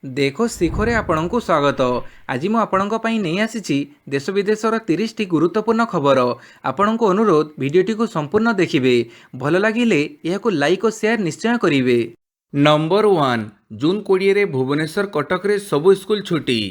देखो शिखरे आपणଙ୍କୁ स्वागत। आज ମୁଁ ଆପଣଙ୍କ ପାଇଁ ନେଇ ଆସିଛି ଦେଶ ବିଦେଶର 30ଟି ଗୁରୁତ୍ୱପୂର୍ଣ୍ଣ ଖବର। ଆପଣଙ୍କୁ ଅନୁରୋଧ ଭିଡ଼ିଓଟିକୁ ସମ୍ପୂର୍ଣ୍ଣ ଦେଖିବେ। ଭଲ ଲାଗିଲେ ଏହାକୁ ଲାଇକ୍ ଓ ସେୟାର ନିଶ୍ଚୟ କରିବେ। ନମ୍ବର 1 ଜୁନ୍ 20ରେ ଭୁବନେଶ୍ୱର କଟକରେ ସବୁ ସ୍କୁଲ ଛୁଟି।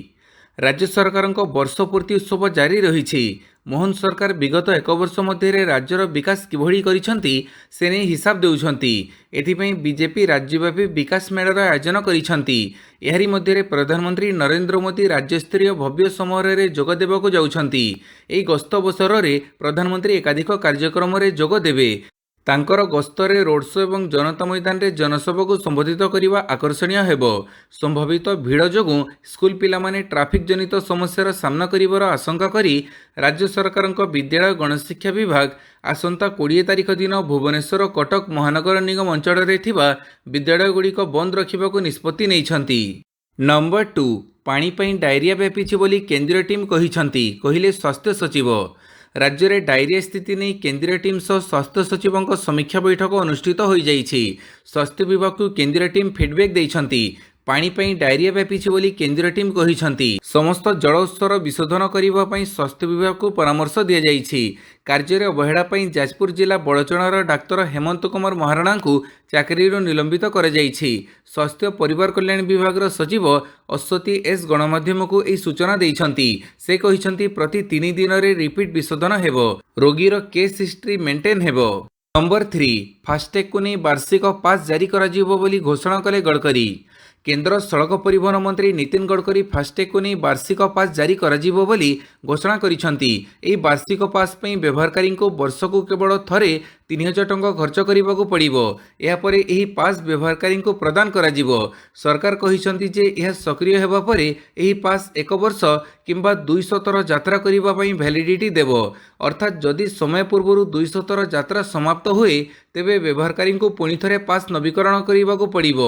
ରାଜ୍ୟ ସରକାରଙ୍କ ବର୍ଷ ପୂର୍ତ୍ତି ଉତ୍ସବ ଜାରି ରହିଛି। ମୋହନ ସରକାର ବିଗତ 1 ବର୍ଷ ମଧ୍ୟରେ ରାଜ୍ୟର ବିକାଶ କିଭଳି କରିଛନ୍ତି ସେ ନେଇ ହିସାବ ଦେଉଛନ୍ତି। ଏଥିପାଇଁ ବିଜେପି ରାଜ୍ୟବ୍ୟାପୀ ବିକାଶ ମେଳାର ଆୟୋଜନ କରିଛନ୍ତି। ଏହାରି ମଧ୍ୟରେ ପ୍ରଧାନମନ୍ତ୍ରୀ ନରେନ୍ଦ୍ର ମୋଦି ରାଜ୍ୟସ୍ତରୀୟ ଭବ୍ୟ ସମାରୋହରେ ଯୋଗ ଦେବାକୁ ଯାଉଛନ୍ତି। ଏହି ଗସ୍ତ ଅବସରରେ ପ୍ରଧାନମନ୍ତ୍ରୀ ଏକାଧିକ କାର୍ଯ୍ୟକ୍ରମରେ ଯୋଗ ଦେବେ। ତାଙ୍କର ଗସ୍ତରେ ରୋଡ୍ ଶୋ ଏବଂ ଜନତା ମଇଦାନରେ ଜନସଭାକୁ ସମ୍ବୋଧିତ କରିବା ଆକର୍ଷଣୀୟ ହେବ। ସମ୍ଭାବିତ ଭିଡ଼ ଯୋଗୁଁ ସ୍କୁଲ ପିଲାମାନେ ଟ୍ରାଫିକ୍ ଜନିତ ସମସ୍ୟାର ସାମ୍ନା କରିବାର ଆଶଙ୍କା କରି ରାଜ୍ୟ ସରକାରଙ୍କ ବିଦ୍ୟାଳୟ ଗଣଶିକ୍ଷା ବିଭାଗ ଆସନ୍ତା 20 ତାରିଖ ଦିନ ଭୁବନେଶ୍ୱର କଟକ ମହାନଗର ନିଗମ ଅଞ୍ଚଳରେ ଥିବା ବିଦ୍ୟାଳୟଗୁଡ଼ିକ ବନ୍ଦ ରଖିବାକୁ ନିଷ୍ପତ୍ତି ନେଇଛନ୍ତି। ନମ୍ବର 2 ପାଣି ପାଇଁ ଡାଇରିଆ ବ୍ୟାପିଛି ବୋଲି କେନ୍ଦ୍ରୀୟ ଟିମ୍ କହିଛନ୍ତି, କହିଲେ ସ୍ୱାସ୍ଥ୍ୟ ସଚିବ। ରାଜ୍ୟରେ ଡାଇରିଆ ସ୍ଥିତି ନେଇ କେନ୍ଦ୍ରୀୟ ଟିମ୍ ସହ ସ୍ୱାସ୍ଥ୍ୟ ସଚିବଙ୍କ ସମୀକ୍ଷା ବୈଠକ ଅନୁଷ୍ଠିତ ହୋଇଯାଇଛି। ସ୍ୱାସ୍ଥ୍ୟ ବିଭାଗକୁ କେନ୍ଦ୍ରୀୟ ଟିମ୍ ଫିଡ୍ବ୍ୟାକ୍ ଦେଇଛନ୍ତି। ପାଣି ପାଇଁ ଡାଇରିଆ ବ୍ୟାପିଛି ବୋଲି କେନ୍ଦ୍ରୀୟ ଟିମ୍ କହିଛନ୍ତି। ସମସ୍ତ ଜଳ ଉତ୍ସର ବିଶୋଧନ କରିବା ପାଇଁ ସ୍ୱାସ୍ଥ୍ୟ ବିଭାଗକୁ ପରାମର୍ଶ ଦିଆଯାଇଛି। କାର୍ଯ୍ୟରେ ଅବହେଳା ପାଇଁ ଯାଜପୁର ଜିଲ୍ଲା ବଡ଼ଚଣାର ଡାକ୍ତର ହେମନ୍ତ କୁମାର ମହାରଣାଙ୍କୁ ଚାକିରିରୁ ନିଲମ୍ବିତ କରାଯାଇଛି। ସ୍ୱାସ୍ଥ୍ୟ ପରିବାର କଲ୍ୟାଣ ବିଭାଗର ସଚିବ ଅଶ୍ୱତୀ ଏସ୍ ଗଣମାଧ୍ୟମକୁ ଏହି ସୂଚନା ଦେଇଛନ୍ତି। ସେ କହିଛନ୍ତି ପ୍ରତି 3 ଦିନରେ ରିପିଟ୍ ବିଶୋଧନ ହେବ। ରୋଗୀର କେସ୍ ହିଷ୍ଟ୍ରି ମେଣ୍ଟେନ୍ ହେବ। ନମ୍ବର 3 ଫାଷ୍ଟ୍ୟାଗ୍କୁ ନେଇ ବାର୍ଷିକ ପାସ୍ ଜାରି କରାଯିବ ବୋଲି ଘୋଷଣା କଲେ ଗଡ଼କରୀ। କେନ୍ଦ୍ର ସଡ଼କ ପରିବହନ ମନ୍ତ୍ରୀ ନୀତିନ ଗଡ଼କରୀ ଫାଷ୍ଟ୍ୟାଗ୍କୁ ନେଇ ବାର୍ଷିକ ପାସ୍ ଜାରି କରାଯିବ ବୋଲି ଘୋଷଣା କରିଛନ୍ତି। ଏହି ବାର୍ଷିକ ପାସ୍ ପାଇଁ ବ୍ୟବହାରକାରୀଙ୍କୁ ବର୍ଷକୁ କେବଳ ଥରେ 3000 ଟଙ୍କା ଖର୍ଚ୍ଚ କରିବାକୁ ପଡ଼ିବ। ଏହାପରେ ଏହି ପାସ୍ ବ୍ୟବହାରକାରୀଙ୍କୁ ପ୍ରଦାନ କରାଯିବ। ସରକାର କହିଛନ୍ତି ଯେ ଏହା ସକ୍ରିୟ ହେବା ପରେ ଏହି ପାସ୍ 1 ବର୍ଷ କିମ୍ବା 200 ଥର ଯାତ୍ରା କରିବା ପାଇଁ ଭ୍ୟାଲିଡିଟି ଦେବ। ଅର୍ଥାତ୍ ଯଦି ସମୟ ପୂର୍ବରୁ 200 ଥର ଯାତ୍ରା ସମାପ୍ତ ହୁଏ ତେବେ ବ୍ୟବହାରକାରୀଙ୍କୁ ପୁଣି ଥରେ ପାସ୍ ନବୀକରଣ କରିବାକୁ ପଡ଼ିବ।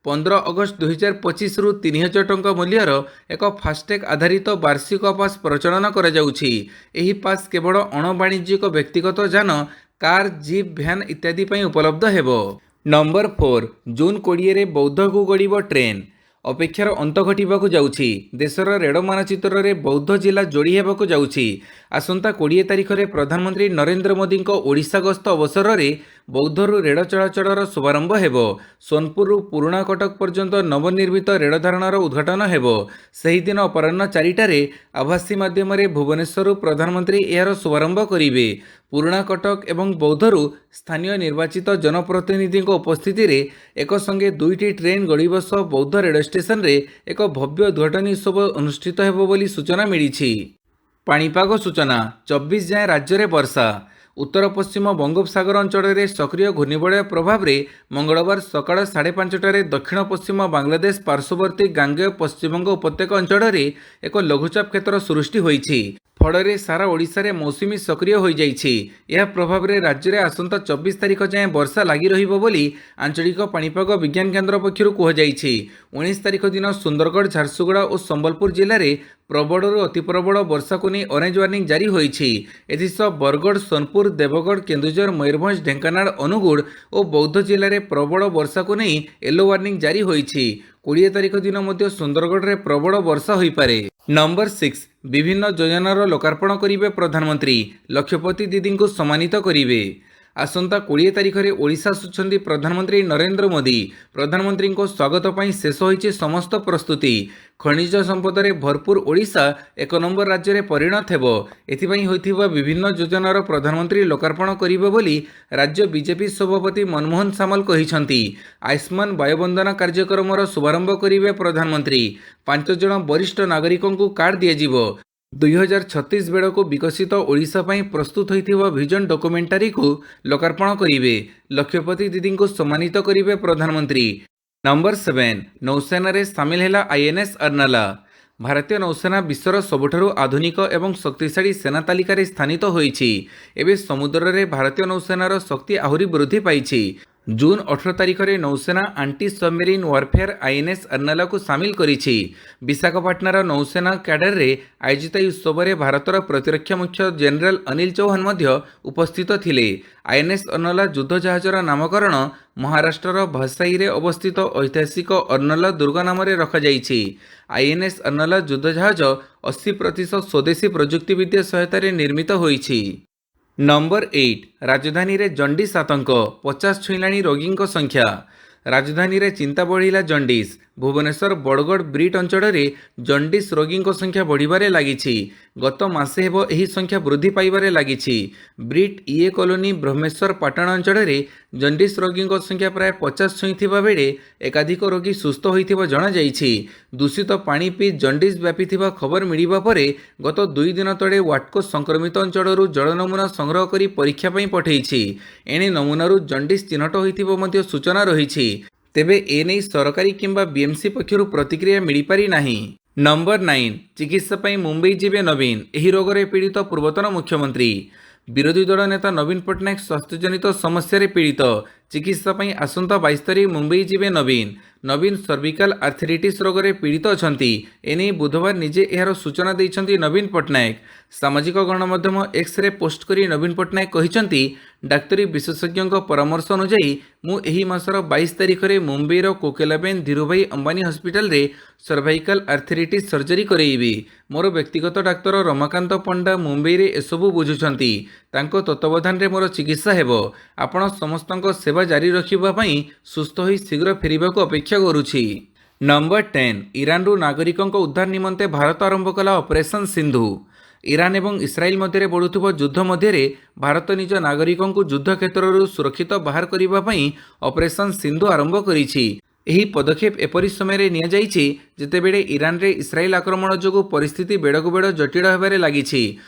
15 ଅଗଷ୍ଟ 2025ରୁ 3000 ଟଙ୍କା ମୂଲ୍ୟର ଏକ ଫାଷ୍ଟ୍ୟାଗ୍ ଆଧାରିତ ବାର୍ଷିକ ପାସ୍ ପ୍ରଚଳନ କରାଯାଉଛି। ଏହି ପାସ୍ କେବଳ ଅଣବାଣିଜ୍ୟିକ ବ୍ୟକ୍ତିଗତ ଯାନ, କାର୍, ଜିପ୍, ଭ୍ୟାନ୍ ଇତ୍ୟାଦି ପାଇଁ ଉପଲବ୍ଧ ହେବ। ନମ୍ବର 4 ଜୁନ୍ 20ରେ ବୌଦ୍ଧକୁ ଗଡ଼ିବ ଟ୍ରେନ୍। ଅପେକ୍ଷାର ଅନ୍ତ ଘଟିବାକୁ ଯାଉଛି। ଦେଶର ରେଳ ମାନଚିତ୍ରରେ ବୌଦ୍ଧ ଜିଲ୍ଲା ଯୋଡ଼ି ହେବାକୁ ଯାଉଛି। ଆସନ୍ତା 20 ତାରିଖରେ ପ୍ରଧାନମନ୍ତ୍ରୀ ନରେନ୍ଦ୍ର ମୋଦିଙ୍କ ଓଡ଼ିଶା ଗସ୍ତ ଅବସରରେ ବୌଦ୍ଧରୁ ରେଳ ଚଳାଚଳର ଶୁଭାରମ୍ଭ ହେବ। ସୋନପୁରରୁ ପୁରୁଣା କଟକ ପର୍ଯ୍ୟନ୍ତ ନବନିର୍ମିତ ରେଳ ଧାରଣାର ଉଦ୍ଘାଟନ ହେବ। ସେହିଦିନ ଅପରାହ୍ନ 4ଟାରେ ଆଭାସୀ ମାଧ୍ୟମରେ ଭୁବନେଶ୍ୱରରୁ ପ୍ରଧାନମନ୍ତ୍ରୀ ଏହାର ଶୁଭାରମ୍ଭ କରିବେ। ପୁରୁଣା କଟକ ଏବଂ ବୌଦ୍ଧରୁ ସ୍ଥାନୀୟ ନିର୍ବାଚିତ ଜନପ୍ରତିନିଧିଙ୍କ ଉପସ୍ଥିତିରେ ଏକସଙ୍ଗେ 2ଟି ଟ୍ରେନ୍ ଗଡ଼ିବ ସହ ବୌଦ୍ଧ ରେଳ ଷ୍ଟେସନରେ ଏକ ଭବ୍ୟ ଉଦ୍ଘାଟନୀ ଉତ୍ସବ ଅନୁଷ୍ଠିତ ହେବ ବୋଲି ସୂଚନା ମିଳିଛି। ପାଣିପାଗ ସୂଚନା 24 ଯାଏଁ ରାଜ୍ୟରେ ବର୍ଷା। ଉତ୍ତର ପଶ୍ଚିମ ବଙ୍ଗୋପସାଗର ଅଞ୍ଚଳରେ ସକ୍ରିୟ ଘୂର୍ଣ୍ଣିବଳୟ ପ୍ରଭାବରେ ମଙ୍ଗଳବାର ସକାଳ 5:30ଟାରେ ଦକ୍ଷିଣ ପଶ୍ଚିମ ବାଂଲାଦେଶ ପାର୍ଶ୍ୱବର୍ତ୍ତୀ ଗାଙ୍ଗେୟ ପଶ୍ଚିମବଙ୍ଗ ଉପତ୍ୟକା ଅଞ୍ଚଳରେ ଏକ ଲଘୁଚାପ କ୍ଷେତ୍ର ସୃଷ୍ଟି ହୋଇଛି। ଫଳରେ ସାରା ଓଡ଼ିଶାରେ ମୌସୁମୀ ସକ୍ରିୟ ହୋଇଯାଇଛି। ଏହା ପ୍ରଭାବରେ ରାଜ୍ୟରେ ଆସନ୍ତା 24 ତାରିଖ ଯାଏଁ ବର୍ଷା ଲାଗି ରହିବ ବୋଲି ଆଞ୍ଚଳିକ ପାଣିପାଗ ବିଜ୍ଞାନ କେନ୍ଦ୍ର ପକ୍ଷରୁ କୁହାଯାଇଛି। 19 ତାରିଖ ଦିନ ସୁନ୍ଦରଗଡ଼, ଝାରସୁଗୁଡ଼ା ଓ ସମ୍ବଲପୁର ଜିଲ୍ଲାରେ ପ୍ରବଳରୁ ଅତି ପ୍ରବଳ ବର୍ଷାକୁ ନେଇ ଅରେଞ୍ଜ ୱାର୍ଣ୍ଣିଂ ଜାରି ହୋଇଛି। ଏଥିସହ ବରଗଡ଼, ସୋନପୁର, ଦେବଗଡ଼, କେନ୍ଦୁଝର, ମୟୂରଭଞ୍ଜ, ଢେଙ୍କାନାଳ, ଅନୁଗୁଳ ଓ ବୌଦ୍ଧ ଜିଲ୍ଲାରେ ପ୍ରବଳ ବର୍ଷାକୁ ନେଇ ୟେଲୋ ୱାର୍ଣ୍ଣିଂ ଜାରି ହୋଇଛି। 20 ତାରିଖ ଦିନ ମଧ୍ୟ ସୁନ୍ଦରଗଡ଼ରେ ପ୍ରବଳ ବର୍ଷା ହୋଇପାରେ। ନମ୍ବର 6 ବିଭିନ୍ନ ଯୋଜନାର ଲୋକାର୍ପଣ କରିବେ ପ୍ରଧାନମନ୍ତ୍ରୀ। ଲକ୍ଷପତି ଦିଦିଙ୍କୁ ସମ୍ମାନିତ କରିବେ। ଆସନ୍ତା 20 ତାରିଖରେ ଓଡ଼ିଶା ଆସୁଛନ୍ତି ପ୍ରଧାନମନ୍ତ୍ରୀ ନରେନ୍ଦ୍ର ମୋଦି। ପ୍ରଧାନମନ୍ତ୍ରୀଙ୍କ ସ୍ୱାଗତ ପାଇଁ ଶେଷ ହୋଇଛି ସମସ୍ତ ପ୍ରସ୍ତୁତି। ଖଣିଜ ସମ୍ପଦରେ ଭରପୁର ଓଡ଼ିଶା 1 ନମ୍ବର ରାଜ୍ୟରେ ପରିଣତ ହେବ। ଏଥିପାଇଁ ହୋଇଥିବା ବିଭିନ୍ନ ଯୋଜନାର ପ୍ରଧାନମନ୍ତ୍ରୀ ଲୋକାର୍ପଣ କରିବେ ବୋଲି ରାଜ୍ୟ ବିଜେପି ସଭାପତି ମନମୋହନ ସାମଲ କହିଛନ୍ତି। ଆୟୁଷ୍ମାନ ବୟୋବନ୍ଦନା କାର୍ଯ୍ୟକ୍ରମର ଶୁଭାରମ୍ଭ କରିବେ ପ୍ରଧାନମନ୍ତ୍ରୀ। 5 ଜଣ ବରିଷ୍ଠ ନାଗରିକଙ୍କୁ କାର୍ଡ ଦିଆଯିବ। 2036 ବେଳକୁ ବିକଶିତ ଓଡ଼ିଶା ପାଇଁ ପ୍ରସ୍ତୁତ ହୋଇଥିବା ଭିଜନ ଡକୁମେଣ୍ଟାରୀକୁ ଲୋକାର୍ପଣ କରିବେ। ଲକ୍ଷପତି ଦିଦିଙ୍କୁ ସମ୍ମାନିତ କରିବେ ପ୍ରଧାନମନ୍ତ୍ରୀ। ନମ୍ବର 7 ନୌସେନାରେ ସାମିଲ ହେଲା ଆଇଏନ୍ଏସ୍ ଅର୍ଣ୍ଣାଲା। ଭାରତୀୟ ନୌସେନା ବିଶ୍ୱର ସବୁଠାରୁ ଆଧୁନିକ ଏବଂ ଶକ୍ତିଶାଳୀ ସେନା ତାଲିକାରେ ସ୍ଥାନିତ ହୋଇଛି। ଏବେ ସମୁଦ୍ରରେ ଭାରତୀୟ ନୌସେନାର ଶକ୍ତି ଆହୁରି ବୃଦ୍ଧି ପାଇଛି। ଜୁନ୍ 18 ତାରିଖରେ ନୌସେନା ଆଣ୍ଟି ସବମେରିନ୍ ୱାରଫେୟାର ଆଇଏନ୍ଏସ୍ ଅର୍ଣ୍ଣାଲାକୁ ସାମିଲ କରିଛି। ବିଶାଖାପାଟଣାର ନୌସେନା କ୍ୟାଡରରେ ଆୟୋଜିତ ଏହି ଉତ୍ସବରେ ଭାରତର ପ୍ରତିରକ୍ଷା ମୁଖ୍ୟ ଜେନେରାଲ ଅନିଲ ଚୌହାନ ମଧ୍ୟ ଉପସ୍ଥିତ ଥିଲେ। ଆଇଏନ୍ଏସ୍ ଅର୍ଣ୍ଣାଲା ଯୁଦ୍ଧ ଜାହାଜର ନାମକରଣ ମହାରାଷ୍ଟ୍ରର ଭାସାଇରେ ଅବସ୍ଥିତ ଐତିହାସିକ ଅର୍ଣ୍ଣାଲା ଦୁର୍ଗ ନାମରେ ରଖାଯାଇଛି। ଆଇଏନ୍ଏସ୍ ଅର୍ଣ୍ଣାଲା ଯୁଦ୍ଧ ଜାହାଜ 80% ସ୍ୱଦେଶୀ ପ୍ରଯୁକ୍ତିବିଦ୍ୟା ସହାୟତାରେ ନିର୍ମିତ ହୋଇଛି। ନମ୍ବର 8 ରାଜଧାନୀରେ ଜଣ୍ଡିସ୍ ଆତଙ୍କ 50 ଛୁଇଁଲାଣି ରୋଗୀଙ୍କ ସଂଖ୍ୟା। ରାଜଧାନୀରେ ଚିନ୍ତା ବଢ଼ିଲା ଜଣ୍ଡିସ୍। ଭୁବନେଶ୍ୱର ବଡ଼ଗଡ଼ ବ୍ରିଟ୍ ଅଞ୍ଚଳରେ ଜଣ୍ଡିସ୍ ରୋଗୀଙ୍କ ସଂଖ୍ୟା ବଢ଼ିବାରେ ଲାଗିଛି। ଗତ ମାସେ ହେବ ଏହି ସଂଖ୍ୟା ବୃଦ୍ଧି ପାଇବାରେ ଲାଗିଛି। ବ୍ରିଟ୍ ଇଏ କଲୋନୀ ବ୍ରହ୍ମେଶ୍ୱର ପାଟଣ ଅଞ୍ଚଳରେ ଜଣ୍ଡିସ୍ ରୋଗୀଙ୍କ ସଂଖ୍ୟା ପ୍ରାୟ 50 ଛୁଇଁଥିବା ବେଳେ ଏକାଧିକ ରୋଗୀ ସୁସ୍ଥ ହୋଇଥିବା ଜଣାଯାଇଛି। ଦୂଷିତ ପାଣି ପିଇ ଜଣ୍ଡିସ୍ ବ୍ୟାପିଥିବା ଖବର ମିଳିବା ପରେ ଗତ 2 ଦିନ ତଳେ ୱାଟକୋ ସଂକ୍ରମିତ ଅଞ୍ଚଳରୁ ଜଳ ନମୁନା ସଂଗ୍ରହ କରି ପରୀକ୍ଷା ପାଇଁ ପଠାଇଛି। ଏଣେ ନମୁନାରୁ ଜଣ୍ଡିସ୍ ଚିହ୍ନଟ ହୋଇଥିବା ମଧ୍ୟ ସୂଚନା ରହିଛି। ତେବେ ଏନେଇ ସରକାରୀ କିମ୍ବା ବିଏମ୍ସି ପକ୍ଷରୁ ପ୍ରତିକ୍ରିୟା ମିଳିପାରି ନାହିଁ। ନମ୍ବର 9 ଚିକିତ୍ସା ପାଇଁ ମୁମ୍ବାଇ ଯିବେ ନବୀନ। ଏହି ରୋଗରେ ପୀଡ଼ିତ ପୂର୍ବତନ ମୁଖ୍ୟମନ୍ତ୍ରୀ। ବିରୋଧୀ ଦଳ ନେତା ନବୀନ ପଟ୍ଟନାୟକ ସ୍ୱାସ୍ଥ୍ୟଜନିତ ସମସ୍ୟାରେ ପୀଡ଼ିତ। ଚିକିତ୍ସା ପାଇଁ ଆସନ୍ତା 22 ତାରିଖ ମୁମ୍ବାଇ ଯିବେ ନବୀନ। ନବୀନ ସର୍ଭିକାଲ ଆର୍ଥ୍ରାଇଟିସ୍ ରୋଗରେ ପୀଡ଼ିତ ଅଛନ୍ତି। ଏନେଇ ବୁଧବାର ନିଜେ ଏହାର ସୂଚନା ଦେଇଛନ୍ତି ନବୀନ ପଟ୍ଟନାୟକ। ସାମାଜିକ ଗଣମାଧ୍ୟମ ଏକ୍ସରେ ପୋଷ୍ଟ କରି ନବୀନ ପଟ୍ଟନାୟକ କହିଛନ୍ତି, ଡାକ୍ତରୀ ବିଶେଷଜ୍ଞଙ୍କ ପରାମର୍ଶ ଅନୁଯାୟୀ ମୁଁ ଏହି ମାସର 22 ତାରିଖରେ ମୁମ୍ବାଇର କୋକିଲାବେନ ଧୀରୁଭାଇ ଅମ୍ବାନୀ ହସ୍ପିଟାଲରେ ସର୍ଭାଇକାଲ ଆର୍ଥ୍ରାଇଟିସ୍ ସର୍ଜରୀ କରାଇବି। ମୋର ବ୍ୟକ୍ତିଗତ ଡାକ୍ତର ରମାକାନ୍ତ ପଣ୍ଡା ମୁମ୍ବାଇରେ ଏସବୁ ବୁଝୁଛନ୍ତି। ତାଙ୍କ ତତ୍ତ୍ୱାବଧାନରେ ମୋର ଚିକିତ୍ସା ହେବ। ଆପଣ ସମସ୍ତଙ୍କ ସେବା ଜାରି ରଖିବା ପାଇଁ ସୁସ୍ଥ ହୋଇ ଶୀଘ୍ର ଫେରିବାକୁ ଅପେକ୍ଷା କରୁଛି। ନମ୍ବର 10 ଇରାନରୁ ନାଗରିକଙ୍କ ଉଦ୍ଧାର ନିମନ୍ତେ ଭାରତ ଆରମ୍ଭ କଲା ଅପରେସନ ସିନ୍ଧୁ। ଇରାନ ଏବଂ ଇସ୍ରାଏଲ ମଧ୍ୟରେ ବଢ଼ୁଥିବା ଯୁଦ୍ଧ ମଧ୍ୟରେ ଭାରତ ନିଜ ନାଗରିକଙ୍କୁ ଯୁଦ୍ଧ କ୍ଷେତ୍ରରୁ ସୁରକ୍ଷିତ ବାହାର କରିବା ପାଇଁ ଅପରେସନ ସିନ୍ଧୁ ଆରମ୍ଭ କରିଛି। ଏହି ପଦକ୍ଷେପ ଏପରି ସମୟରେ ନିଆଯାଇଛି ଯେତେବେଳେ ଇରାନରେ ଇସ୍ରାଏଲ ଆକ୍ରମଣ ଯୋଗୁଁ ପରିସ୍ଥିତି ବେଳକୁ ବେଳ ଜଟିଳ ହେବାରେ ଲାଗିଛି।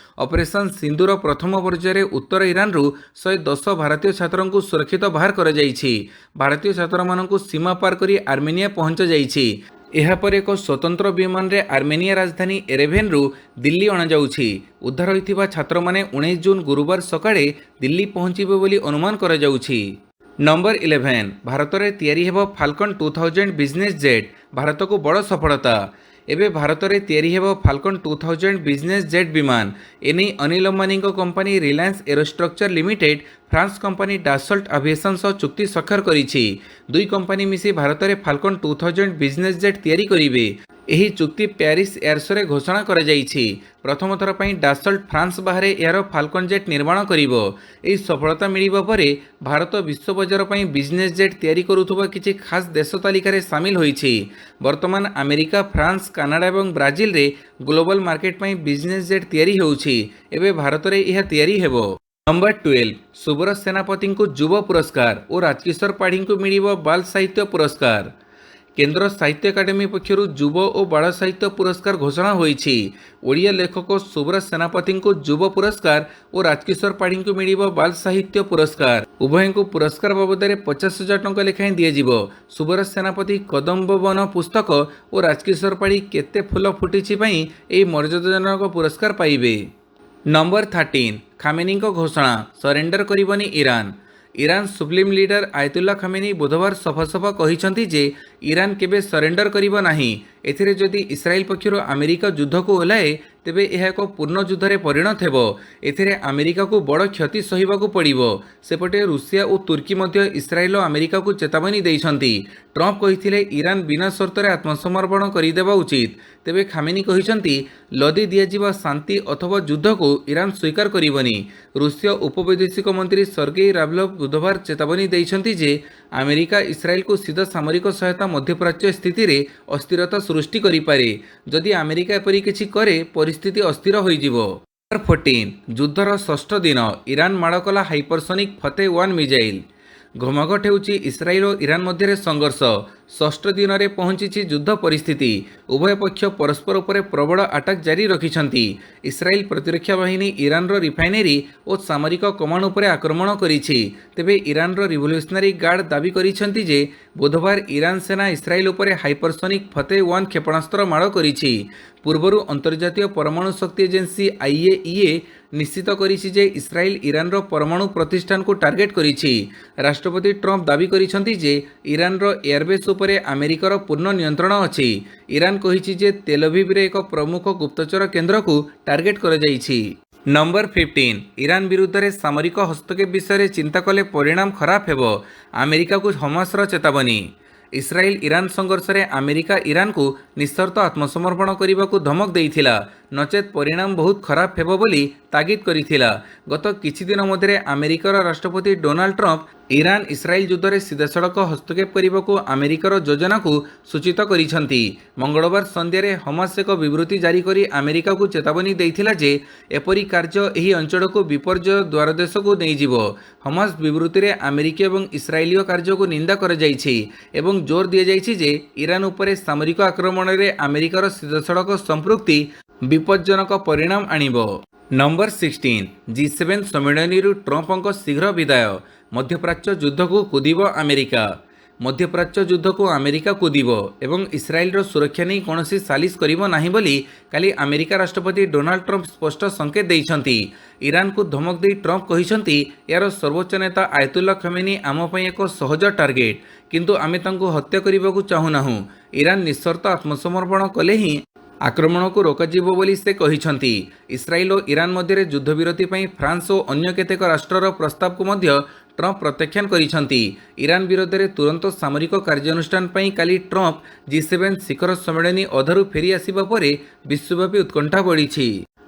ଅପରେସନ ସିନ୍ଧୁର ପ୍ରଥମ ପର୍ଯ୍ୟାୟରେ ଉତ୍ତର ଇରାନରୁ 110 ଭାରତୀୟ ଛାତ୍ରଙ୍କୁ ସୁରକ୍ଷିତ ବାହାର କରାଯାଇଛି। ଭାରତୀୟ ଛାତ୍ରମାନଙ୍କୁ ସୀମା ପାର କରି ଆର୍ମେନିଆ ପହଞ୍ଚାଯାଇଛି। ଏହାପରେ ଏକ ସ୍ୱତନ୍ତ୍ର ବିମାନରେ ଆର୍ମେନିଆ ରାଜଧାନୀ ଏରେଭେନରୁ ଦିଲ୍ଲୀ ଅଣାଯାଉଛି। ଉଦ୍ଧାର ହୋଇଥିବା ଛାତ୍ରମାନେ 19 ଜୁନ୍ ଗୁରୁବାର ସକାଳେ ଦିଲ୍ଲୀ ପହଞ୍ଚିବେ ବୋଲି ଅନୁମାନ କରାଯାଉଛି। ନମ୍ବର 11 ଭାରତରେ ତିଆରି ହେବ ଫାଲକନ 2000 ବିଜନେସ୍ ଜେଟ୍। ଭାରତକୁ ବଡ଼ ସଫଳତା। ଏବେ ଭାରତରେ ତିଆରି ହେବ ଫାଲକନ 2000 ବିଜନେସ୍ ଜେଟ୍ ବିମାନ। ଏନେଇ ଅନିଲ ଅମ୍ବାନୀଙ୍କ company Reliance Aerostructure Limited France company Dassault Aviation ସହ ଚୁକ୍ତି ସ୍ୱାକ୍ଷର କରିଛି। ଦୁଇ କମ୍ପାନୀ ମିଶି ଭାରତରେ ଫାଲକନ 2000 ବିଜନେସ୍ ଜେଟ୍ ତିଆରି କରିବେ। ଏହି ଚୁକ୍ତି ପ୍ୟାରିସ୍ ଏୟାରଶୋରେ ଘୋଷଣା କରାଯାଇଛି। ପ୍ରଥମ ଥର ପାଇଁ ଡାସଲ୍ଟ ଫ୍ରାନ୍ସ ବାହାରେ ଏହାର ଫାଲକନ ଜେଟ୍ ନିର୍ମାଣ କରିବ। ଏହି ସଫଳତା ମିଳିବା ପରେ ଭାରତ ବିଶ୍ୱ ବଜାର ପାଇଁ ବିଜନେସ୍ ଜେଟ୍ ତିଆରି କରୁଥିବା କିଛି ଖାସ୍ ଦେଶ ତାଲିକାରେ ସାମିଲ ହୋଇଛି। ବର୍ତ୍ତମାନ ଆମେରିକା, ଫ୍ରାନ୍ସ, କାନାଡା ଏବଂ ବ୍ରାଜିଲରେ ଗ୍ଲୋବାଲ ମାର୍କେଟ ପାଇଁ ବିଜନେସ୍ ଜେଟ୍ ତିଆରି ହେଉଛି। ଏବେ ଭାରତରେ ଏହା ତିଆରି ହେବ। ନମ୍ବର 12 ସୁବ୍ରତ ସେନାପତିଙ୍କୁ ଯୁବ ପୁରସ୍କାର ଓ ରାଜକିଶୋର ପାଢ଼ୀଙ୍କୁ ମିଳିବ ବାଲ ସାହିତ୍ୟ ପୁରସ୍କାର। କେନ୍ଦ୍ର ସାହିତ୍ୟ ଏକାଡେମୀ ପକ୍ଷରୁ ଯୁବ ଓ ବାଳ ସାହିତ୍ୟ ପୁରସ୍କାର ଘୋଷଣା ହୋଇଛି। ଓଡ଼ିଆ ଲେଖକ ସୁବ୍ରତ ସେନାପତିଙ୍କୁ ଯୁବ ପୁରସ୍କାର ଓ ରାଜକିଶୋର ପାଢ଼ୀଙ୍କୁ ମିଳିବ ବାଲ ସାହିତ୍ୟ ପୁରସ୍କାର। ଉଭୟଙ୍କୁ ପୁରସ୍କାର ବାବଦରେ 50,000 ଟଙ୍କା ଲେଖାଏଁ ଦିଆଯିବ। ସୁବ୍ରତ ସେନାପତି କଦମ୍ବ ବନ ପୁସ୍ତକ ଓ ରାଜକିଶୋର ପାଢ଼ୀ କେତେ ଫୁଲ ଫୁଟିଛି ପାଇଁ ଏହି ମର୍ଯ୍ୟାଦାଜନକ ପୁରସ୍କାର ପାଇବେ। ନମ୍ବର 13 ଖାମେନିଙ୍କ ଘୋଷଣା, ସରେଣ୍ଡର କରିବନି Iran. Iran supreme leader Ayatollah Khamenei ବୁଧବାର ସଫାସଫା କହିଛନ୍ତି ଯେ ଇରାନ କେବେ ସରେଣ୍ଡର କରିବ ନାହିଁ। ଏଥିରେ ଯଦି ଇସ୍ରାଏଲ ପକ୍ଷରୁ ଆମେରିକା ଯୁଦ୍ଧକୁ ଓହ୍ଲାଏ ତେବେ ଏହା ଏକ ପୂର୍ଣ୍ଣ ଯୁଦ୍ଧରେ ପରିଣତ ହେବ। ଏଥିରେ ଆମେରିକାକୁ ବଡ଼ କ୍ଷତି ସହିବାକୁ ପଡ଼ିବ। ସେପଟେ ରୁଷିଆ ଓ ତୁର୍କୀ ମଧ୍ୟ ଇସ୍ରାଏଲ ଓ ଆମେରିକାକୁ ଚେତାବନୀ ଦେଇଛନ୍ତି। ଟ୍ରମ୍ପ କହିଥିଲେ ଇରାନ ବିନା ସର୍ତ୍ତରେ ଆତ୍ମସମର୍ପଣ କରିଦେବା ଉଚିତ। ତେବେ ଖାମେନି କହିଛନ୍ତି ଲଦି ଦିଆଯିବା ଶାନ୍ତି ଅଥବା ଯୁଦ୍ଧକୁ ଇରାନ ସ୍ୱୀକାର କରିବନି। ରୁଷୀୟ ଉପବୈଦେଶିକ ମନ୍ତ୍ରୀ ସର୍ଗେଇ ରାଭ୍ଲଭ ବୁଧବାର ଚେତାବନୀ ଦେଇଛନ୍ତି ଯେ ଆମେରିକା ଇସ୍ରାଏଲକୁ ସିଧା ସାମରିକ ସହାୟତା ମଧ୍ୟପ୍ରାଚ୍ୟ ସ୍ଥିତିରେ ଅସ୍ଥିରତା ସୃଷ୍ଟି କରିପାରେ। ଯଦି ଆମେରିକା ଏପରି କିଛି କରେ ପରିସ୍ଥିତି ଅସ୍ଥିର ହୋଇଯିବ। ନମ୍ବର 14 ଯୁଦ୍ଧର ଷଷ୍ଠ ଦିନ ଇରାନ ମାଡ଼ କଲା ହାଇପରସୋନିକ୍ ଫତେ-1 ମିଜାଇଲ୍। ଘମାଘଟ ହେଉଛି ଇସ୍ରାଏଲ ଓ ଇରାନ ମଧ୍ୟରେ ସଂଘର୍ଷ। ଷଷ୍ଠ ଦିନରେ ପହଞ୍ଚିଛି ଯୁଦ୍ଧ ପରିସ୍ଥିତି। ଉଭୟ ପକ୍ଷ ପରସ୍ପର ଉପରେ ପ୍ରବଳ ଆଟାକ୍ ଜାରି ରଖିଛନ୍ତି। ଇସ୍ରାଏଲ ପ୍ରତିରକ୍ଷା ବାହିନୀ ଇରାନର ରିଫାଇନେରୀ ଓ ସାମରିକ କମାଣ୍ଡ ଉପରେ ଆକ୍ରମଣ କରିଛି। ତେବେ ଇରାନର ରିଭଲ୍ୟୁସନାରୀ ଗାର୍ଡ ଦାବି କରିଛନ୍ତି ଯେ ବୁଧବାର ଇରାନ ସେନା ଇସ୍ରାଏଲ ଉପରେ ହାଇପରସୋନିକ୍ ଫତେ-1 କ୍ଷେପଣାସ୍ତ୍ର ମାଡ଼ କରିଛି। ପୂର୍ବରୁ ଅନ୍ତର୍ଜାତୀୟ ପରମାଣୁ ଶକ୍ତି ଏଜେନ୍ସି IAEA ନିଶ୍ଚିତ କରିଛି ଯେ ଇସ୍ରାଏଲ ଇରାନର ପରମାଣୁ ପ୍ରତିଷ୍ଠାନକୁ ଟାର୍ଗେଟ କରିଛି। ରାଷ୍ଟ୍ରପତି ଟ୍ରମ୍ପ ଦାବି କରିଛନ୍ତି ଯେ ଇରାନର ଏୟାରବେସ୍ ଉପରେ ଆମେରିକାର ପୂର୍ଣ୍ଣ ନିୟନ୍ତ୍ରଣ ଅଛି। ଇରାନ କହିଛି ଯେ ତେଲଭିଭରେ ଏକ ପ୍ରମୁଖ ଗୁପ୍ତଚର କେନ୍ଦ୍ରକୁ ଟାର୍ଗେଟ କରାଯାଇଛି। ନମ୍ବର 15 ଇରାନ ବିରୁଦ୍ଧରେ ସାମରିକ ହସ୍ତକ୍ଷେପ ବିଷୟରେ ଚିନ୍ତା କଲେ ପରିଣାମ ଖରାପ ହେବ, ଆମେରିକାକୁ ହମାସର ଚେତାବନୀ। ଇସ୍ରାଏଲ ଇରାନ ସଂଘର୍ଷରେ ଆମେରିକା ଇରାନକୁ ନିଃସର୍ତ୍ତ ଆତ୍ମସମର୍ପଣ କରିବାକୁ ଧମକ ଦେଇଥିଲା, ନଚେତ୍ ପରିଣାମ ବହୁତ ଖରାପ ହେବ ବୋଲି ତାଗିଦ କରିଥିଲା। ଗତ କିଛି ଦିନ ମଧ୍ୟରେ ଆମେରିକାର ରାଷ୍ଟ୍ରପତି ଡୋନାଲ୍ଡ ଟ୍ରମ୍ପ ଇରାନ ଇସ୍ରାଏଲ ଯୁଦ୍ଧରେ ସିଧାସଳଖ ହସ୍ତକ୍ଷେପ କରିବାକୁ ଆମେରିକାର ଯୋଜନାକୁ ସୂଚିତ କରିଛନ୍ତି। ମଙ୍ଗଳବାର ସନ୍ଧ୍ୟାରେ ହମାସ ଏକ ବିବୃତ୍ତି ଜାରି କରି ଆମେରିକାକୁ ଚେତାବନୀ ଦେଇଥିଲା ଯେ ଏପରି କାର୍ଯ୍ୟ ଏହି ଅଞ୍ଚଳକୁ ବିପର୍ଯ୍ୟୟ ଦ୍ୱାରଦେଶକୁ ନେଇଯିବ। ହମାସ ବିବୃତ୍ତିରେ ଆମେରିକୀୟ ଏବଂ ଇସ୍ରାଏଲୀୟ କାର୍ଯ୍ୟକୁ ନିନ୍ଦା କରାଯାଇଛି ଏବଂ ଜୋର ଦିଆଯାଇଛି ଯେ ଇରାନ ଉପରେ ସାମରିକ ଆକ୍ରମଣରେ ଆମେରିକାର ସିଧାସଳଖ ସମ୍ପୃକ୍ତି ବିପଜ୍ଜନକ ପରିଣାମ ଆଣିବ। ନମ୍ବର 16 G7 ସମ୍ମିଳନୀରୁ ଟ୍ରମ୍ପଙ୍କ ଶୀଘ୍ର ବିଦାୟ, ମଧ୍ୟପ୍ରାଚ୍ୟ ଯୁଦ୍ଧକୁ କୁଦିବ ଆମେରିକା। ମଧ୍ୟପ୍ରାଚ୍ୟ ଯୁଦ୍ଧକୁ ଆମେରିକା କୁଦିବ ଏବଂ ଇସ୍ରାଏଲର ସୁରକ୍ଷା ନେଇ କୌଣସି ସାଲିସ କରିବ ନାହିଁ ବୋଲି କାଲି ଆମେରିକା ରାଷ୍ଟ୍ରପତି ଡୋନାଲ୍ଡ ଟ୍ରମ୍ପ ସ୍ପଷ୍ଟ ସଂକେତ ଦେଇଛନ୍ତି। ଇରାନକୁ ଧମକ ଦେଇ ଟ୍ରମ୍ପ କହିଛନ୍ତି, ଏହାର ସର୍ବୋଚ୍ଚ ନେତା ଆୟତୁଲ୍ଲା ଖମେନି ଆମ ପାଇଁ ଏକ ସହଜ ଟାର୍ଗେଟ, କିନ୍ତୁ ଆମେ ତାଙ୍କୁ ହତ୍ୟା କରିବାକୁ ଚାହୁଁନାହୁଁ। ଇରାନ ନିଃସର୍ତ୍ତ ଆତ୍ମସମର୍ପଣ କଲେ ହିଁ ଆକ୍ରମଣକୁ ରୋକାଯିବ ବୋଲି ସେ କହିଛନ୍ତି। ଇସ୍ରାଏଲ ଓ ଇରାନ ମଧ୍ୟରେ ଯୁଦ୍ଧବିରତି ପାଇଁ ଫ୍ରାନ୍ସ ଓ ଅନ୍ୟ କେତେକ ରାଷ୍ଟ୍ରର ପ୍ରସ୍ତାବକୁ ମଧ୍ୟ ଟ୍ରମ୍ପ ପ୍ରତ୍ୟାଖ୍ୟାନ କରିଛନ୍ତି। ଇରାନ ବିରୋଧରେ ତୁରନ୍ତ ସାମରିକ କାର୍ଯ୍ୟାନୁଷ୍ଠାନ ପାଇଁ କାଲି ଟ୍ରମ୍ପ G7 ଶିଖର ସମ୍ମିଳନୀ ଅଧାରୁ ଫେରି ଆସିବା ପରେ ବିଶ୍ୱବ୍ୟାପୀ ଉତ୍କଣ୍ଠା ବଢ଼ିଛି।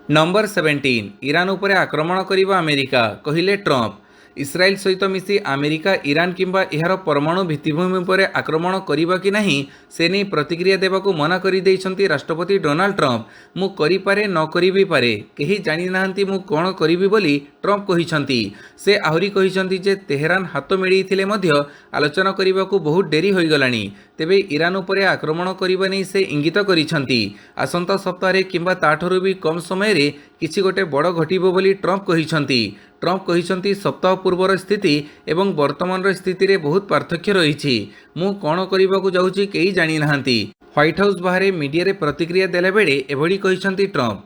ନମ୍ବର 17 ଇରାନ ଉପରେ ଆକ୍ରମଣ କରିବ ଆମେରିକା, କହିଲେ ଟ୍ରମ୍ପ। ଇସ୍ରାଏଲ ସହିତ ମିଶି ଆମେରିକା ଇରାନ କିମ୍ବା ଏହାର ପରମାଣୁ ଭିତ୍ତିଭୂମି ଉପରେ ଆକ୍ରମଣ କରିବା କି ନାହିଁ ସେ ନେଇ ପ୍ରତିକ୍ରିୟା ଦେବାକୁ ମନା କରିଦେଇଛନ୍ତି ରାଷ୍ଟ୍ରପତି ଡୋନାଲ୍ଡ ଟ୍ରମ୍ପ। ମୁଁ କରିପାରେ ନ କରିବି ପାରେ, କେହି ଜାଣିନାହାନ୍ତି ମୁଁ କ'ଣ କରିବି ବୋଲି ଟ୍ରମ୍ପ କହିଛନ୍ତି। ସେ ଆହୁରି କହିଛନ୍ତି ଯେ ତେହେରାନ ହାତ ମିଳେଇଥିଲେ ମଧ୍ୟ ଆଲୋଚନା କରିବାକୁ ବହୁତ ଡେରି ହୋଇଗଲାଣି। ତେବେ ଇରାନ ଉପରେ ଆକ୍ରମଣ କରିବା ନେଇ ସେ ଇଙ୍ଗିତ କରିଛନ୍ତି। ଆସନ୍ତା ସପ୍ତାହରେ କିମ୍ବା ତାଠାରୁ ବି କମ୍ ସମୟରେ କିଛି ଗୋଟେ ବଡ଼ ଘଟିବ ବୋଲି ଟ୍ରମ୍ପ କହିଛନ୍ତି। ଟ୍ରମ୍ପ କହିଛନ୍ତି, ସପ୍ତାହ ପୂର୍ବର ସ୍ଥିତି ଏବଂ ବର୍ତ୍ତମାନର ସ୍ଥିତିରେ ବହୁତ ପାର୍ଥକ୍ୟ ରହିଛି। ମୁଁ କ'ଣ କରିବାକୁ ଯାଉଛି କେହି ଜାଣିନାହାନ୍ତି। ହ୍ୱାଇଟ୍ ହାଉସ୍ ବାହାରେ ମିଡିଆରେ ପ୍ରତିକ୍ରିୟା ଦେଲାବେଳେ ଏଭଳି କହିଛନ୍ତି ଟ୍ରମ୍ପ।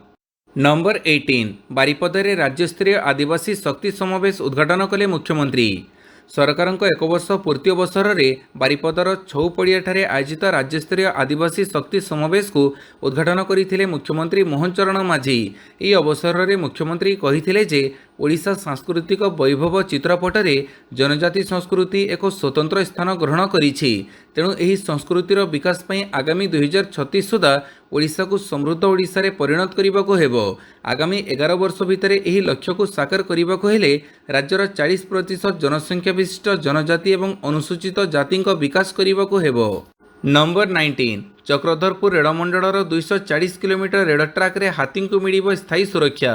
ନମ୍ବର 18 ବାରିପଦାରେ ରାଜ୍ୟସ୍ତରୀୟ ଆଦିବାସୀ ଶକ୍ତି ସମାବେଶ ଉଦ୍ଘାଟନ କଲେ ମୁଖ୍ୟମନ୍ତ୍ରୀ। ସରକାରଙ୍କ 1 ବର୍ଷ ପୂର୍ତ୍ତି ଅବସରରେ ବାରିପଦାର ଛଉପଡ଼ିଆଠାରେ ଆୟୋଜିତ ରାଜ୍ୟସ୍ତରୀୟ ଆଦିବାସୀ ଶକ୍ତି ସମାବେଶକୁ ଉଦ୍ଘାଟନ କରିଥିଲେ ମୁଖ୍ୟମନ୍ତ୍ରୀ ମୋହନ ଚରଣ ମାଝୀ। ଏହି ଅବସରରେ ମୁଖ୍ୟମନ୍ତ୍ରୀ କହିଥିଲେ ଯେ ଓଡ଼ିଶା ସାଂସ୍କୃତିକ ବୈଭବ ଚିତ୍ରପଟରେ ଜନଜାତି ସଂସ୍କୃତି ଏକ ସ୍ୱତନ୍ତ୍ର ସ୍ଥାନ ଗ୍ରହଣ କରିଛି। ତେଣୁ ଏହି ସଂସ୍କୃତିର ବିକାଶ ପାଇଁ ଆଗାମୀ 2036 ସୁଦ୍ଧା ଓଡ଼ିଶାକୁ ସମୃଦ୍ଧ ଓଡ଼ିଶାରେ ପରିଣତ କରିବାକୁ ହେବ। ଆଗାମୀ 11 ବର୍ଷ ଭିତରେ ଏହି ଲକ୍ଷ୍ୟକୁ ସାକାର କରିବାକୁ ହେଲେ ରାଜ୍ୟର 40% ଜନସଂଖ୍ୟା ବିଶିଷ୍ଟ ଜନଜାତି ଏବଂ ଅନୁସୂଚିତ ଜାତିଙ୍କ ବିକାଶ କରିବାକୁ ହେବ। ନମ୍ବର 19 ଚକ୍ରଧରପୁର ରେଳମଣ୍ଡଳର 240 କିଲୋମିଟର ରେଳ ଟ୍ରାକ୍ରେ ହାତୀଙ୍କୁ ମିଳିବ ସ୍ଥାୟୀ ସୁରକ୍ଷା।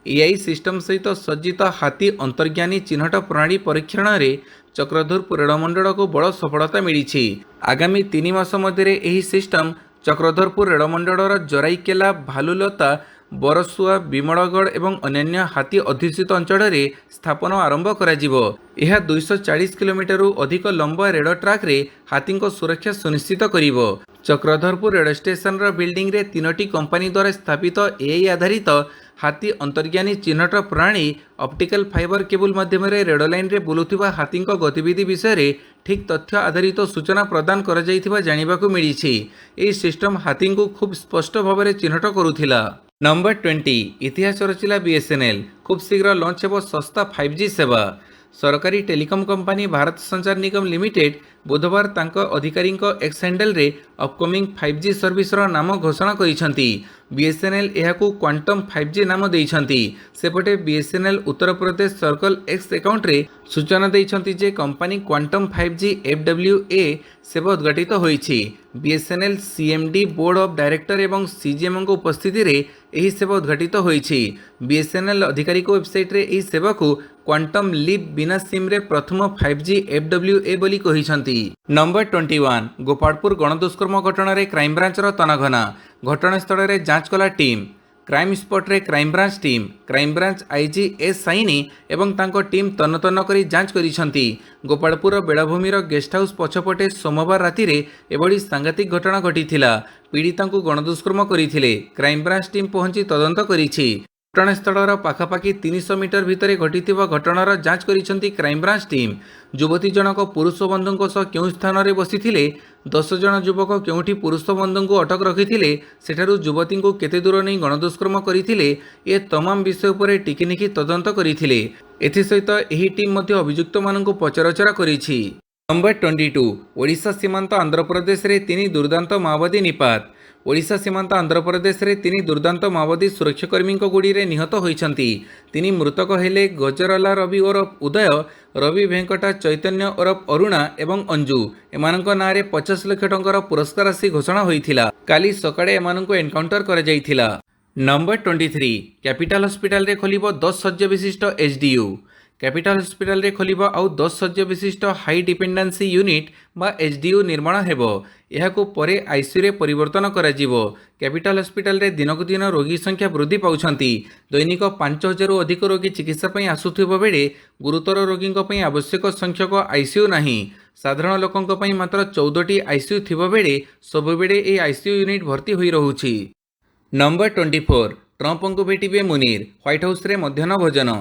AI ସିଷ୍ଟମ ସହିତ ସଜ୍ଜିତ ହାତୀ ଅନ୍ତର୍ଜ୍ଞାନୀ ଚିହ୍ନଟ ପ୍ରଣାଳୀ ପରୀକ୍ଷଣରେ ଚକ୍ରଧରପୁର ରେଳମଣ୍ଡଳକୁ ବଡ଼ ସଫଳତା ମିଳିଛି। ଆଗାମୀ 3 ମାସ ମଧ୍ୟରେ ଏହି ସିଷ୍ଟମ ଚକ୍ରଧରପୁର ରେଳମଣ୍ଡଳର ଜରାଇକେଲା, ଭାଲୁଲତା, ବରସୁଆ, ବିମଳଗଡ଼ ଏବଂ ଅନ୍ୟାନ୍ୟ ହାତୀ ଅଧ୍ୟୁଷିତ ଅଞ୍ଚଳରେ ସ୍ଥାପନ ଆରମ୍ଭ କରାଯିବ। ଏହା 240 କିଲୋମିଟରରୁ ଅଧିକ ଲମ୍ବା ରେଳ ଟ୍ରାକ୍ରେ ହାତୀଙ୍କ ସୁରକ୍ଷା ସୁନିଶ୍ଚିତ କରିବ। ଚକ୍ରଧରପୁର ରେଳ ଷ୍ଟେସନର ବିଲ୍ଡିଂରେ 3ଟି କମ୍ପାନୀ ଦ୍ୱାରା ସ୍ଥାପିତ AI ଆଧାରିତ ହାତୀ ଅନ୍ତର୍ଜ୍ଞାନୀ ଚିହ୍ନଟ ପ୍ରଣାଳୀ ଅପ୍ଟିକାଲ ଫାଇବର କେବୁଲ ମାଧ୍ୟମରେ ରେଳ ଲାଇନରେ ବୁଲୁଥିବା ହାତୀଙ୍କ ଗତିବିଧି ବିଷୟରେ ଠିକ୍ ତଥ୍ୟ ଆଧାରିତ ସୂଚନା ପ୍ରଦାନ କରାଯାଇଥିବା ଜାଣିବାକୁ ମିଳିଛି। ଏହି ସିଷ୍ଟମ ହାତୀଙ୍କୁ ଖୁବ୍ ସ୍ପଷ୍ଟ ଭାବରେ ଚିହ୍ନଟ କରୁଥିଲା। ନମ୍ବର 20 ଇତିହାସ ରଚିଲା BSNL, ଖୁବ୍ ଶୀଘ୍ର ଲଞ୍ଚ ହେବ ଶସ୍ତା 5G ସେବା। ସରକାରୀ ଟେଲିକମ୍ କମ୍ପାନୀ ଭାରତ ସଞ୍ଚାର ନିଗମ ଲିମିଟେଡ୍ ବୁଧବାର ତାଙ୍କ ଅଧିକାରୀଙ୍କ ଏକ୍ସ ହ୍ୟାଣ୍ଡେଲରେ ଅପକମିଂ 5G ସର୍ଭିସର ନାମ ଘୋଷଣା କରିଛନ୍ତି। BSNL ଏହାକୁ କ୍ୱାଣ୍ଟମ୍ 5G ନାମ ଦେଇଛନ୍ତି। ସେପଟେ BSNL ଉତ୍ତରପ୍ରଦେଶ ସର୍କଲ ଏକ୍ସ ଆକାଉଣ୍ଟରେ ସୂଚନା ଦେଇଛନ୍ତି ଯେ କମ୍ପାନୀ କ୍ୱାଣ୍ଟମ୍ 5G FWA ସେବା ଉଦ୍ଘାଟିତ ହୋଇଛି। BSNL CMD board of director ଏବଂ CGMଙ୍କ ଉପସ୍ଥିତିରେ ଏହି ସେବା ଉଦ୍ଘାଟିତ ହୋଇଛି। BSNL ଅଧିକାରୀଙ୍କ ୱେବସାଇଟରେ ଏହି ସେବାକୁ क्वांटम लीप बिना सिम्रे प्रथम 5G FWA बोली कहिसंती। नंबर 21 गोपालपुर गणदुष्कर्म घटना क्राइमब्रांचर तनाघना घटनास्थल में जांच कला टीम। क्राइम स्पॉट रे crime branch team crime branch IG S Saini एवं तांको टीम तन्न तन्न करी जांच करिसंती। गोपालपुर बेलाभूमिर गेस्ट हाउस पछपटे सोमवार राति रे एभली सांघातिक घटना घटिथिला। पीड़िता को गणदुष्कर्म करथिले। क्राइमब्रांच टीम पहुंची तदंत करिछि। घटनास्थल पाखापाखि 300 मीटर भितर घटिथिबा घटनार जांच करिसंती क्राइमब्रांच टीम। युवती जनक पुरुष बंधुଙ୍କ सह केउं स्थान रे बसिथिले, 10 जन युवक केउंठी पुरुष बंधुଙ୍କୁ अटक रखिथिले, सेठारु युवती को केते दूर नहीं गणदुष्कर्म करिथिले, ए तमाम विषय उपरे टिकिनिखि तदंत करिथिले। एथि सहित एही टीम मध्ये अभियुक्त माननकु पचराउचरा करिछि। नंबर 22 ओडिशा सीमांत आंध्र प्रदेश रे 3 दुर्दांत माओवादी निपात। ओडिशा सीमांत आंध्र प्रदेश रे 3 दुर्दांत माओवादी सुरक्षाकर्मी गुड़ी रे निहत होइछंती। 3 मृतक हेले गजरला रवि ओरफ उदय, रवि भेंकटा चैतन्य ओरफ अरुणा एवं अंजू। एमानक नारे 50 लाख टंकार पुरस्कार राशि घोषणा होइथिला। काली सकाळे एमानकु एनकाउंटर करा जाइथिला। नंबर 23 कैपिटल हॉस्पिटल रे खोलिबो 10 शଯ୍य विशिष्ट एचडीयू। कैपिटल हॉस्पिटल रे खोलिबो आउ 10 शଯ୍य विशिष्ट हाई डिपेंडेंसी यूनिट बा एचडीयू निर्माण हेबो। एहाकु परे आईसीयू रे परिवर्तन करा जिवो। कैपिटल हॉस्पिटल रे दिनकु दिन रोगी संख्या वृद्धि पाउछंती। दैनिक 5000 रु अधिक रोगी चिकित्सा पई आसुथिबो बेले गुरुतर रोगींक पई आवश्यक संख्यक आईसीयू नाही। साधारण लोकंक पई मात्र 14टी आईसीयू थिबो बेले सब बेले ए आईसीयू यूनिट भर्ती होई रहुछि। नंबर 24 ट्रंप को भेटिबे मुनीर। व्हाइट हाउस रे मध्याह्न भोजन।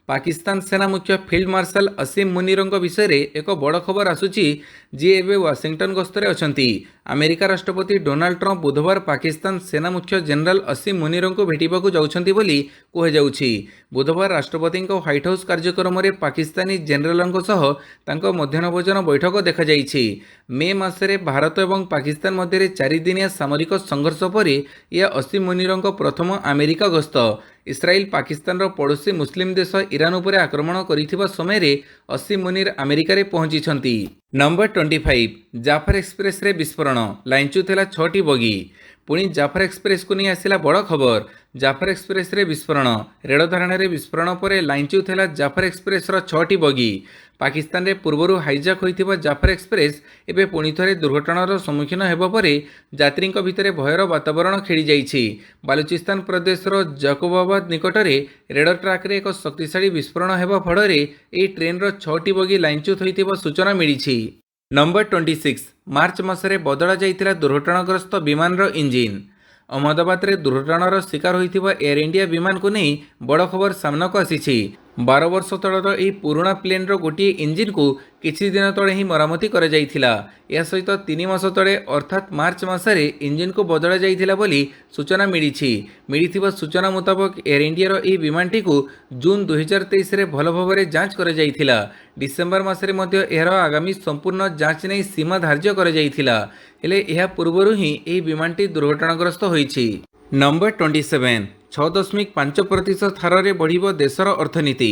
पाकिस्तान सेना मुख्य फील्ड मार्शल असीम मुनीर विषय में एक बड़ खबर आसुची, जी एवं वाशिंगटन गस्तरे अछंती। अमेरिका राष्ट्रपति डोनाल्ड ट्रंप बुधवार पाकिस्तान सेना मुख्य जनरल असीम मुनीर को भेटिबाकू जाउछंती बोली कुहाଯାଉଛି। बुधवार राष्ट्रपति व्हाइट हाउस कार्यक्रम में पाकिस्तानी जनरलों सह तांको मध्याह्न भोजन बैठक देखा जाइछि। मे मासरे भारत और पाकिस्तान मध्य 4 दिनिया सामरिक संघर्ष पर यह असीम मुनीर प्रथम अमेरिका गस्त। इस्राएल पाकिस्तान पड़ोसी मुस्लिम देश ईरान उपरे आक्रमण करिथिबा समय रे असीम मुनीर अमेरिका रे पहुंची। नंबर 25 जाफर एक्सप्रेस रे विस्फोरण। लाइनच्युत है 6टी बगी। पुणी जाफर एक्सप्रेस को नहीं आसिला बड़ खबर। जाफर एक्सप्रेस रे विस्फोरण। रेल धारणा रे विस्फोरण पर लाइनच्युत है जाफर एक्सप्रेस रो 6टी बगी। पाकिस्तान रे पूर्वरु हाइजाक होइथिबा जाफर एक्सप्रेस एबे पुणी थरे दुर्घटनार सम्मुखीन हेबा परे यात्रींक भितरे भयर वातावरण खेली जाइछि। बालूचिस्तान प्रदेश रो जकोबाबाद निकटरे रेल ट्रैक रे एक शक्तिशाली विस्फोरण हेबा फଳରେ एही ट्रेन रो 6टी बगी लाइनच्युत होइथिबा सूचना मिलिछि। नंबर 26 मार्च मासरे बदला जाइथिला दुर्घटनाग्रस्त विमान रो इंजिन। अहमदाबाद रे दुर्घटनार शिकार होइथिबा एयर इंडिया विमान को नहीं बड़ खबर सामना को आसीछि। 12 वर्ष तलर यह पुराणा प्लेन रो गोटे इंजिन को किछि दिन तले ही मरामती करा जाइथिला। या सहित 3 मास तले अर्थात मार्च मासरे इंजिन को बदला जाइथिला बोली सूचना मिलिछि। मिलिथिबा सूचना मुताबक एयर इंडिया रो यह विमानटी को जून 2023 रे भल भाबरे जांच करा जाइथिला। डिसेंबर मासरे मध्य एहर आगामी संपूर्ण जांच नै सीमा धार्य करा जाइथिला। हेले एहा पूर्वरु ही यह विमानटी दुर्घटनाग्रस्त होइछि। नंबर 27 6.5% हारे बढ़िबो देशर अर्थनीति।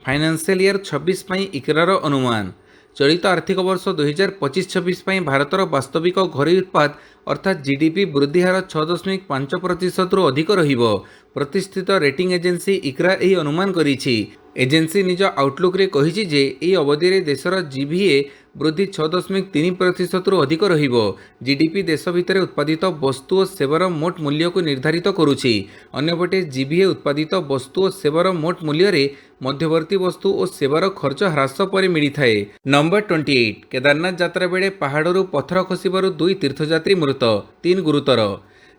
फाइनान्शियल ईयर 26 पई इकरार अनुमान। चलित आर्थिक वर्ष 2025-26 पई भारतर वास्तविक घरोई उत्पाद अर्थात जीडीपी वृद्धि हार 6.5% रु अधिक रहिबो। प्रतिष्ठित रेटिंग एजेंसी इक्रा एही अनुमान करिछि। एजेंसी निज आउटलुक रे कहिछि जे एही अवधि रे देशर जीभीए वृद्धि 6.3% रु अधिक रहिबो। जीडीपी देश भितर उत्पादित वस्तु और सेवार मोट मूल्य को निर्धारित करुछि। अन्यपटे जीभीए उत्पादित वस्तु और सेवार मोट मूल्य रे मध्यवर्ती वस्तु और सेवार खर्च ह्रास पर मिलिथाए। नंबर 28 केदारनाथ यात्रा बेले पहाड़रू पत्थर खसिबारु 2 तीर्थयात्री मृत 3 गुरुतर।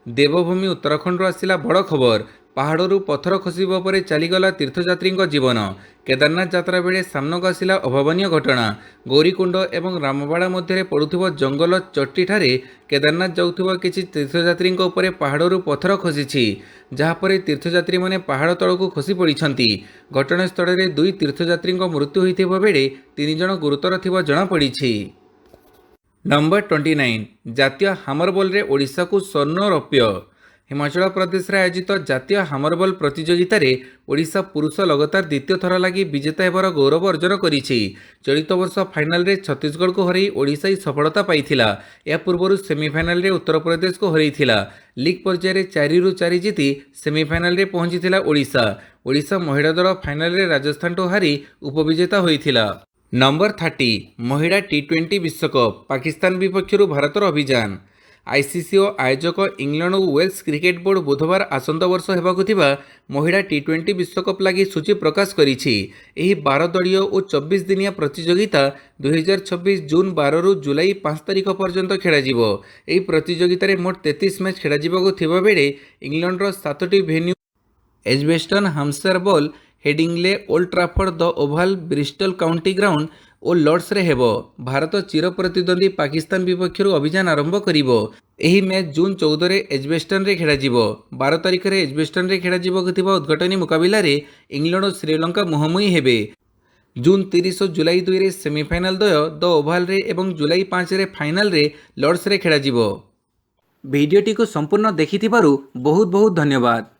देवभूमि उत्तराखंड आसिला बड़ खबर। पहाड़रू पत्थर खसिबा परे चलीगला तीर्थयात्री जीवन। केदारनाथ यात्रा बेले सामनाक आसिला अभावनीय घटना। गौरीकुंड एवं रामबाड़ा मध्य पड़ुथिबा जंगल चट्टी ठारे केदारनाथ जाउथिबा किछि तीर्थयात्री उपरे पहाड़रू पत्थर खसिछि, जहाँपर तीर्थयात्री माने पहाड़ तलकू खसी पड़िछंती। घटनास्थल में 2 तीर्थयात्री मृत्यु होइथिबा बेले 3 जण गुरुतर थिबा जणा पड़िछि। नंबर 29 जातीय हामर बॉल रे ओडिशा को स्वर्ण रौप्य। हिमाचल प्रदेश रे आयोजित जातीय हामरबल प्रतियोगिता रे ओडिशा पुरुष लगातार द्वितीय थर लगी विजेता हेबार गौरव अर्जन करिछि। चलित वर्ष फाइनल रे छत्तीसगढ़ को हरई ओडिशा ही सफलता पाइथिला। या पूर्व सेमीफाइनल रे उत्तर प्रदेश को हरईथिला। लीग पर्याय रे 4 ରୁ 4 जीति सेमीफाइनल रे पहुंचीथिला ओडिशा। ओडिशा महिला दल फाइनल रे राजस्थान ठू हारी उपविजेता होइथिला। नंबर 30 महिला टी20 विश्वकप पाकिस्तान विपक्षर भारतर अभियान। आईसीसी और आयोजक इंग्लैंड और वेल्स क्रिकेट बोर्ड बुधवार आसंता वर्ष होबाकु थिबा महिला टी20 विश्वकप लगी सूची प्रकाश करिछि। एही 12 दलीय और 24 दिनिया प्रतियोगिता 2026 जून 12 रु जुलाई 5 तारिख पर्यंत खेला जिवो। एही प्रतियोगिता रे मोट 33 मैच खेला जिबाकु थिबा बेले इंग्लैंड रो 7टी venue Edgbaston, Hampshire Bowl, Headingley, Old Trafford, the Oval, Bristol County Ground और लॉर्ड्स रे हेबो। भारत चिर प्रतिद्वंदी पाकिस्तान विपक्ष अभियान आरंभ करिवो। एही मैच जून 14 रे एजबेस्टन रे खेला जिवो। 12 तारिख रे एजबेस्टन रे खेला जिबाकु थिबा उद्घाटनी मुकाबिला रे इंग्लैंड और श्रीलंका मुहांमुही हेबे। जून 30 और जुलाई 2 रे सेमीफाइनल द्वय द ओभाल रे एवं जुलाई 5 रे फाइनल रे लॉर्ड्स रे खेला जिवो। भिडियोटी को संपूर्ण देखिथिबारु बहुत बहुत धन्यवाद।